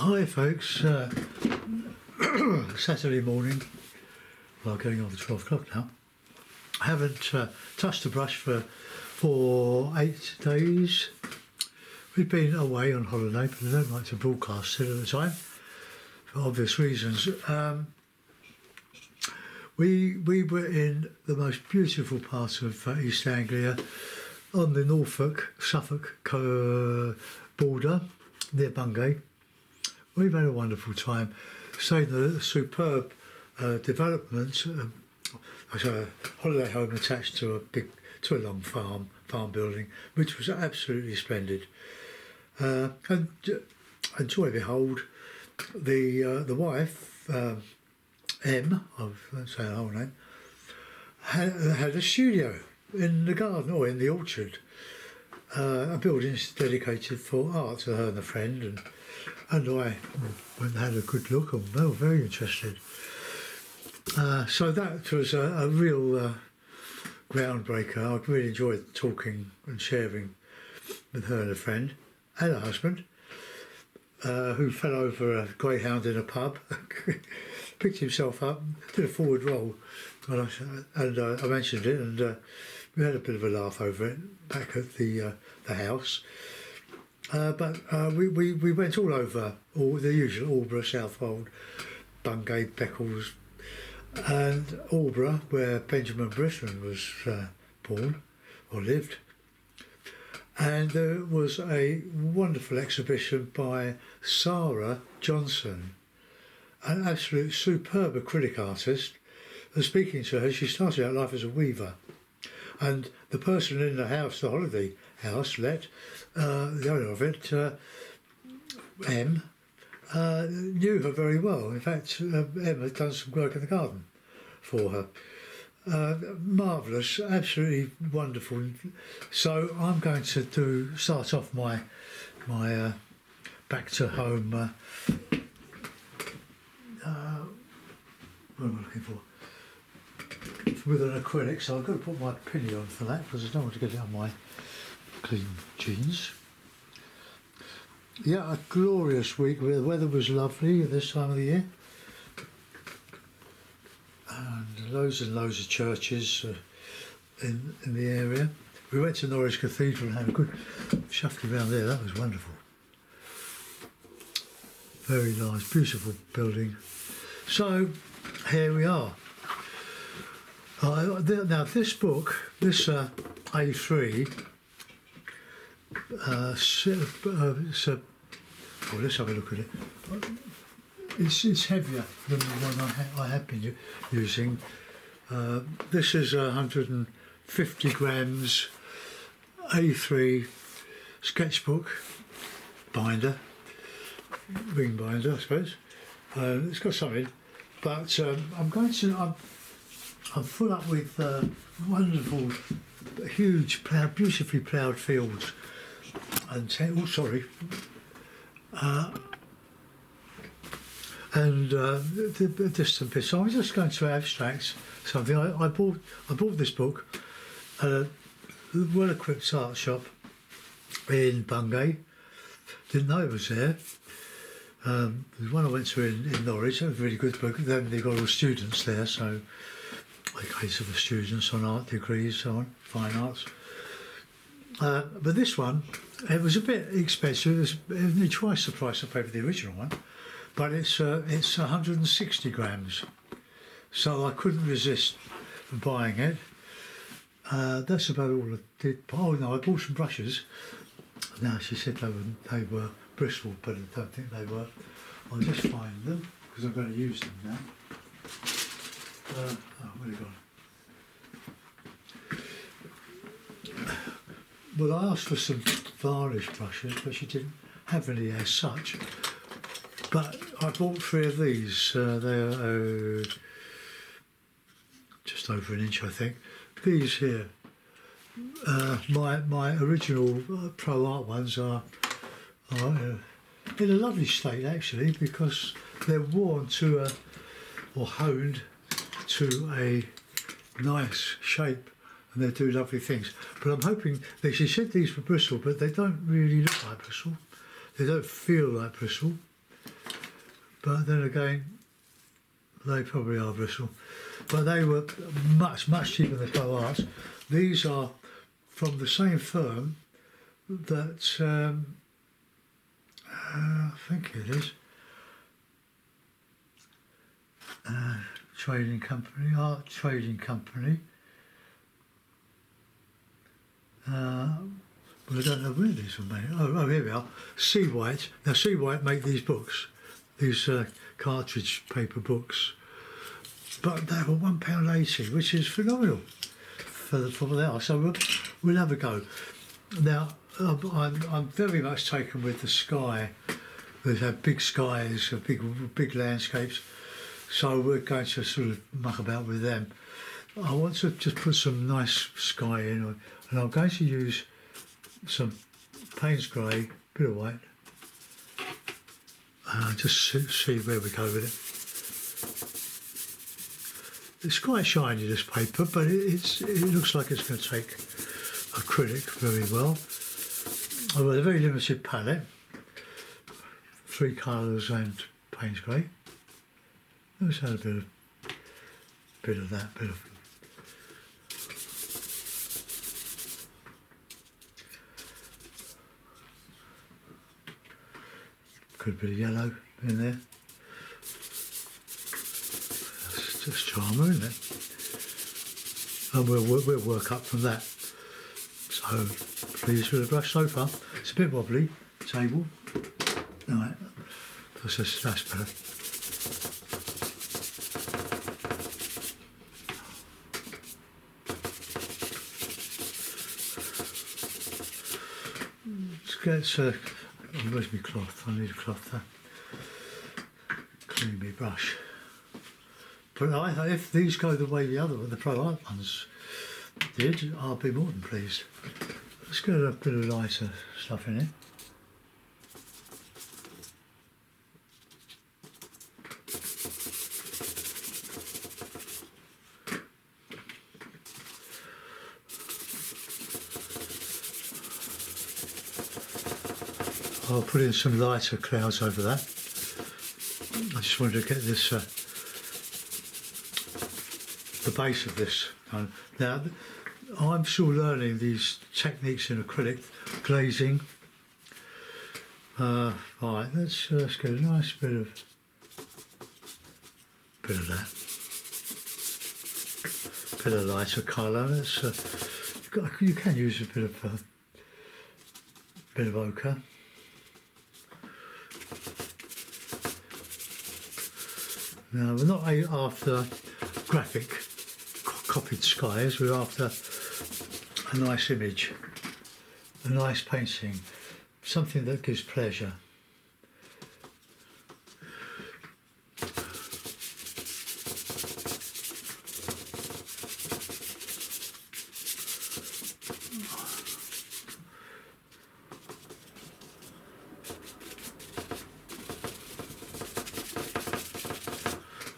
Hi folks, Saturday morning, well going on to 12 o'clock now. I haven't touched the brush for 8 days. We've been away on holiday, but I don't like to broadcast it at the time, for obvious reasons. We were in the most beautiful part of East Anglia, on the Norfolk-Suffolk border, near Bungay. We've had a wonderful time, stayed in a superb development, a holiday home attached to a long farm building, which was absolutely splendid. And joy behold, the wife, M, I won't say her whole name, had a studio in the garden or in the orchard, a building dedicated for art to her and a friend, and I went and had a good look, and they were very interested. So that was a real groundbreaker. I really enjoyed talking and sharing with her and a friend and a husband, who fell over a greyhound in a pub, picked himself up, did a forward roll, and I mentioned it, and we had a bit of a laugh over it back at the house. But we went all over, all the usual: Aldeburgh, Southwold, Bungay, Beccles, and Aldeburgh, where Benjamin Britten was born or lived. And there was a wonderful exhibition by Sarah Johnson, an absolute superb acrylic artist. And speaking to her, she started out life as a weaver. And the person in the house, the holiday house, the owner of it, M, knew her very well. In fact, M had done some work in the garden for her. Marvellous, absolutely wonderful. So I'm going to start off my back to home. What am I looking for? With an acrylic, so I've got to put my pinny on for that because I don't want to get it on my clean jeans. Yeah, a glorious week. The weather was lovely at this time of the year, and loads of churches in the area. We went to Norwich Cathedral and had a good shuffle around there. That was wonderful. Very nice, beautiful building. So here we are. Now this book, this A3, let's have a look at it. It's heavier than the one I have been using. This is 150 grams A3 sketchbook binder, ring binder, I suppose. It's got something, but I'm full up with wonderful, huge, beautifully ploughed fields, and the distant bits. So I'm just going to abstract something. I bought this book at a well-equipped art shop in Bungay. Didn't know it was there. There's one I went to in Norwich. That was a really good book. Then they got all students there, so like case of the students on art degrees, so on, fine arts. But this one, it was a bit expensive. It was nearly twice the price I paid for the original one, but it's 160 grams, so I couldn't resist buying it. That's about all I did. Oh no, I bought some brushes. Now she said they were Bristol, but I don't think they were. I'll just find them because I'm going to use them now. Where have they gone? Well, I asked for some varnish brushes, but she didn't have any as such. But I bought 3 of these. They're just over 1 inch, I think. These here, my original Pro Art ones are in a lovely state actually, because they're worn or honed to a nice shape, and they do lovely things. But I'm hoping she said these were Bristol, but they don't really look like Bristol. They don't feel like Bristol. but then again, they probably are Bristol. But they were much, much cheaper than Pro Arts. These are from the same firm that, I think it is, trading company, art trading company. Well, I don't know where these were made. Oh, here we are. Sea White. Now, Sea White make these books, these cartridge paper books, but they were £1.80, which is phenomenal for what they are. So we'll have a go. Now, I'm very much taken with the sky. They have big skies, big landscapes. So we're going to sort of muck about with them. I want to just put some nice sky in, and I'm going to use some Payne's grey, bit of white. Just see where we go with it. It's quite shiny, this paper, but it looks like it's going to take acrylic very well. I've got a very limited palette, 3 colours and Payne's grey. Let's add a bit of that, good bit of yellow in there. That's just charmer, isn't it? And we'll work up from that. So pleased with the brush so far. It's a bit wobbly, table. Right, that's better. Let's get where's my cloth? I need a cloth to clean my brush. But if these go the way the Pro Art ones did, I'll be more than pleased. Let's get a bit of lighter stuff in it. I'll put in some lighter clouds over that. I just wanted to get this, the base of this. Now, I'm still learning these techniques in acrylic glazing. Right, let's get a nice bit of that. Bit of lighter colour. You can use a bit of ochre. Now, we're not after graphic copied skies, we're after a nice image, a nice painting, something that gives pleasure.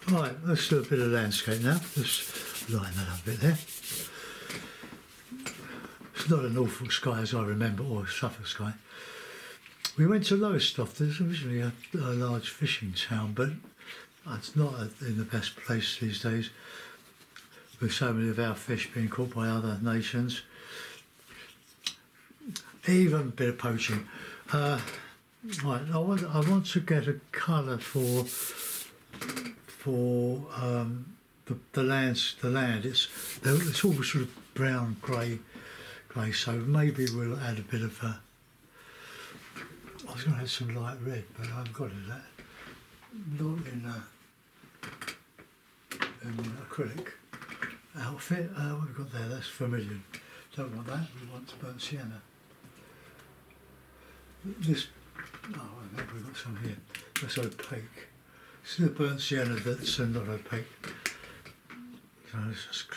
Right, let's do a bit of landscape now. Just line that up a bit there. It's not a Norfolk sky as I remember, or a Suffolk sky. We went to Lowestoft. There's originally a large fishing town, but it's not in the best place these days, with so many of our fish being caught by other nations. Even a bit of poaching. Right, I want to get a colour for the land. It's all sort of brown, grey. So maybe we'll add a bit of. I was going to add some light red, but I haven't got it. That not in acrylic outfit. What have we got there? That's vermilion. Don't want that. We want burnt sienna. This. Oh, maybe we've got some here. That's opaque. This is the burnt sienna that's not opaque. So let's just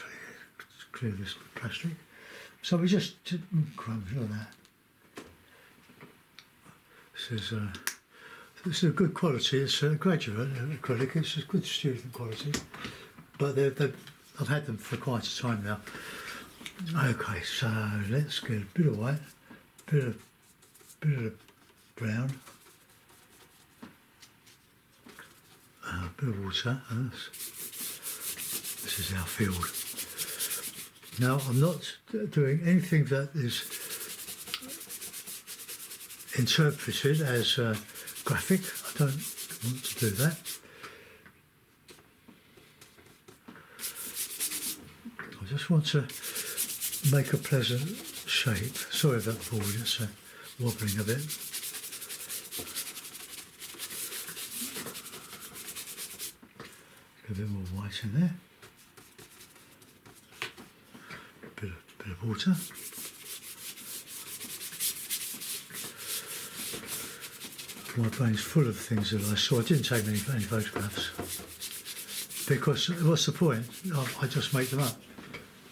clear this plastic. So we just crumbs, look at that. This is a good quality. It's a graduate acrylic. It's a good student quality, but I've had them for quite a time now. Okay, so let's get a bit of white, bit of brown. bit of water. This is our field. Now, I'm not doing anything that is interpreted as graphic. I don't want to do that. I just want to make a pleasant shape. Sorry about the board, it's wobbling a bit. A bit more white in there. Bit of water. My brain's full of things that I saw. I didn't take many photographs because what's the point? I just make them up,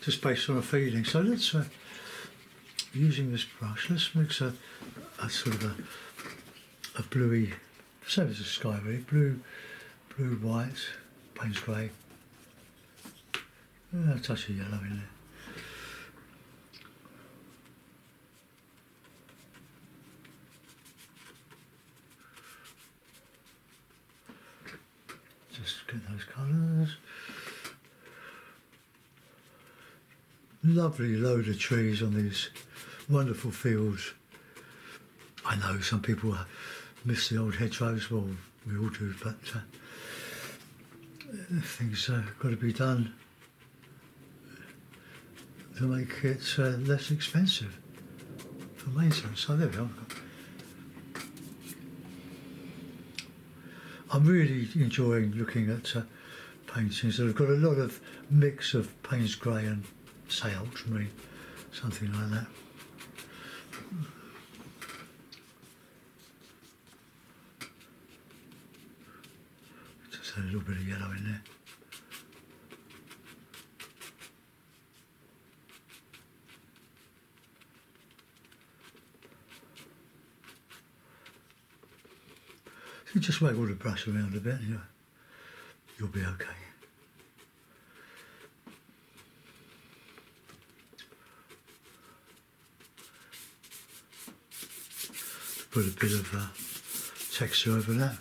just based on a feeling. So let's, using this brush, let's mix a sort of a bluey, same as the sky really, blue, white, Payne's grey, a touch of yellow in there. Just get those colours. Lovely load of trees on these wonderful fields. I know some people miss the old hedgerows, well we all do, but things got to be done to make it less expensive for maintenance. So there we are. I'm really enjoying looking at paintings that have got a lot of mix of Payne's grey and say ultramarine, something like that. Just a little bit of yellow in there. You just wiggle the brush around a bit and you'll be okay. Put a bit of texture over that.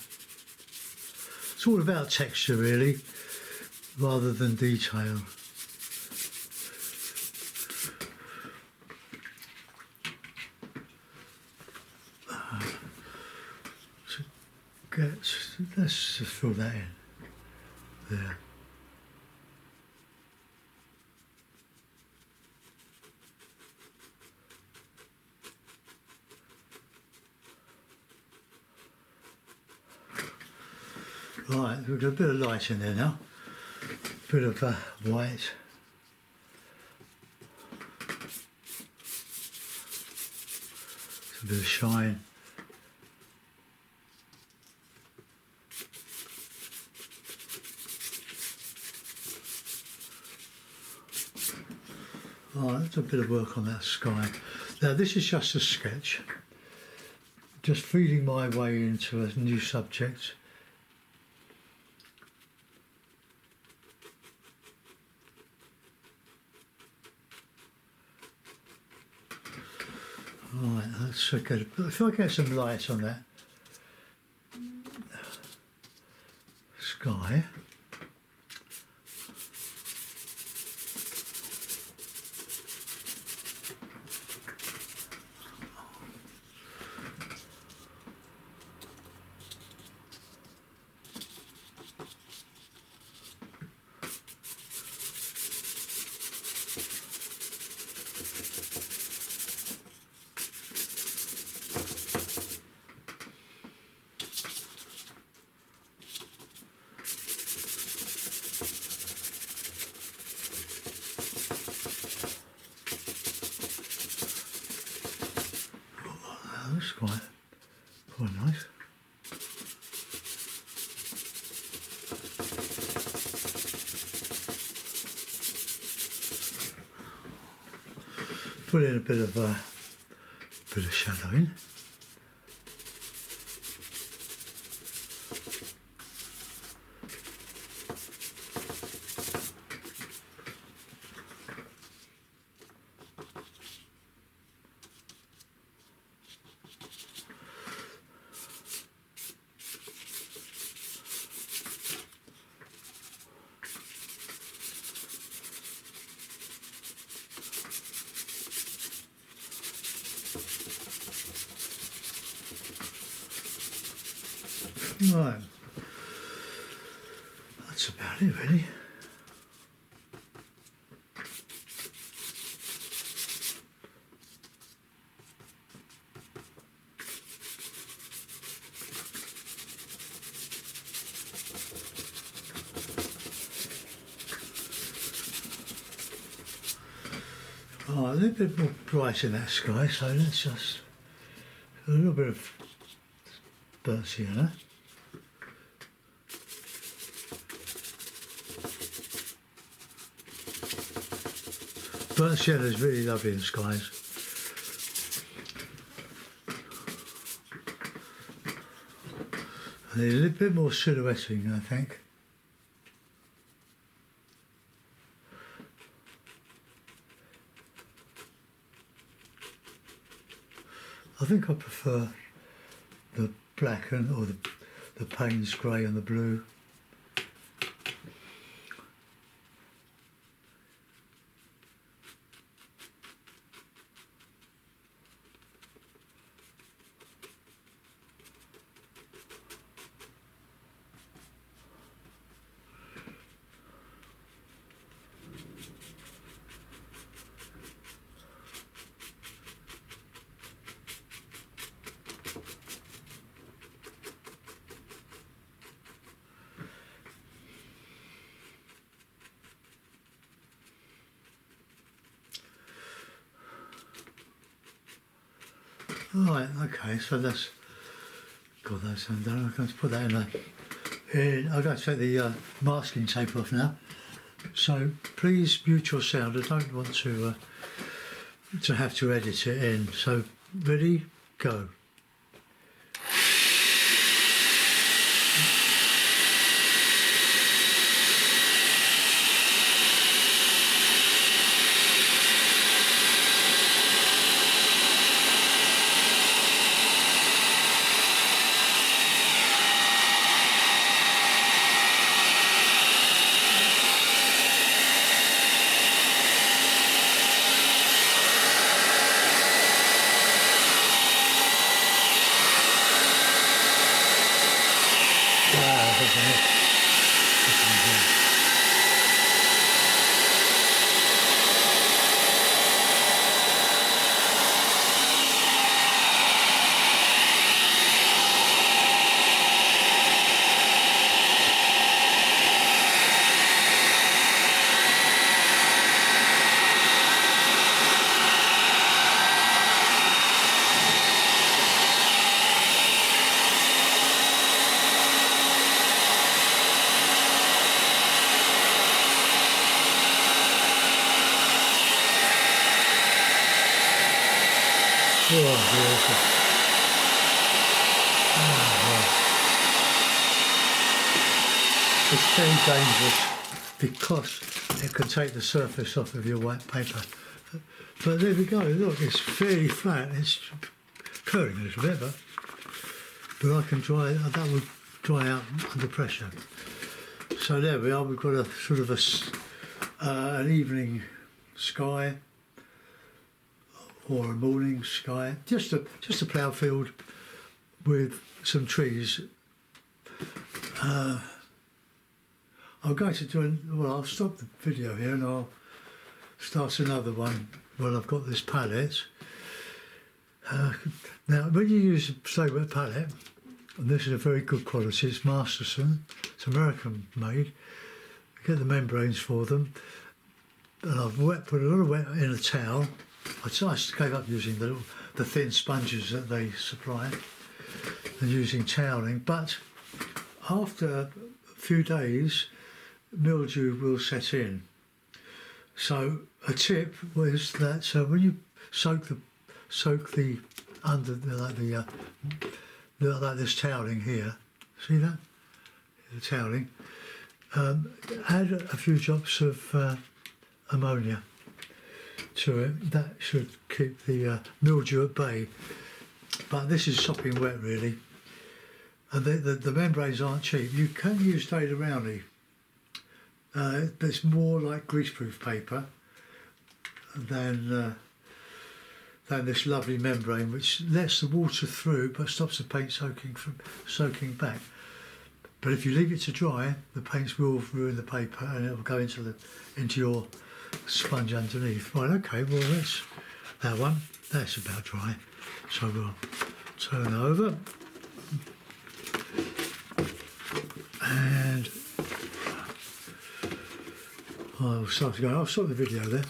It's all about texture really, rather than detail. Let's just fill that in there. Right, we've got a bit of light in there now, a bit of white. A bit of shine. Right, that's a bit of work on that sky. Now this is just a sketch, just feeding my way into a new subject. Right, let's get if I get some light on that sky. That's quite nice. Put in a bit of shadowing. Right, that's about it really. Oh, a little bit more bright in that sky, so let's just a little bit of burnt sienna. Burnt sienna is really lovely in skies. I need a little bit more silhouetting, I think. I think I prefer the black or the Payne's grey and the blue. Right, okay, so that's got those done. I'm going to put that I'm going to take the masking tape off now. So please mute your sound. I don't want to have to edit it in. So ready, go. It's very dangerous because it can take the surface off of your white paper. But there we go, look, it's fairly flat. It's curling a little bit, but I can dry it, that would dry out under pressure. So there we are, we've got a sort of an evening sky or a morning sky, just a plough field with some trees. I'm going to I'll stop the video here and I'll start another one when I've got this palette. Now, when you use a stay wet palette, and this is a very good quality, it's Masterson, it's American made, you get the membranes for them, and I've put a lot of wet in a towel. I just gave up using the thin sponges that they supply and using toweling, but after a few days mildew will set in. So a tip was that when you soak the under like this toweling here, see that, the toweling, add a few drops of ammonia to it. That should keep the mildew at bay. But this is sopping wet really, and the membranes aren't cheap. You can use Data Rowney. It's more like greaseproof paper than than this lovely membrane, which lets the water through but stops the paint soaking back. But if you leave it to dry, the paints will ruin the paper and it will go into your sponge underneath. Right, okay, well that's that one. That's about dry. So we'll turn over. And I'll start to go. I'll stop the video there.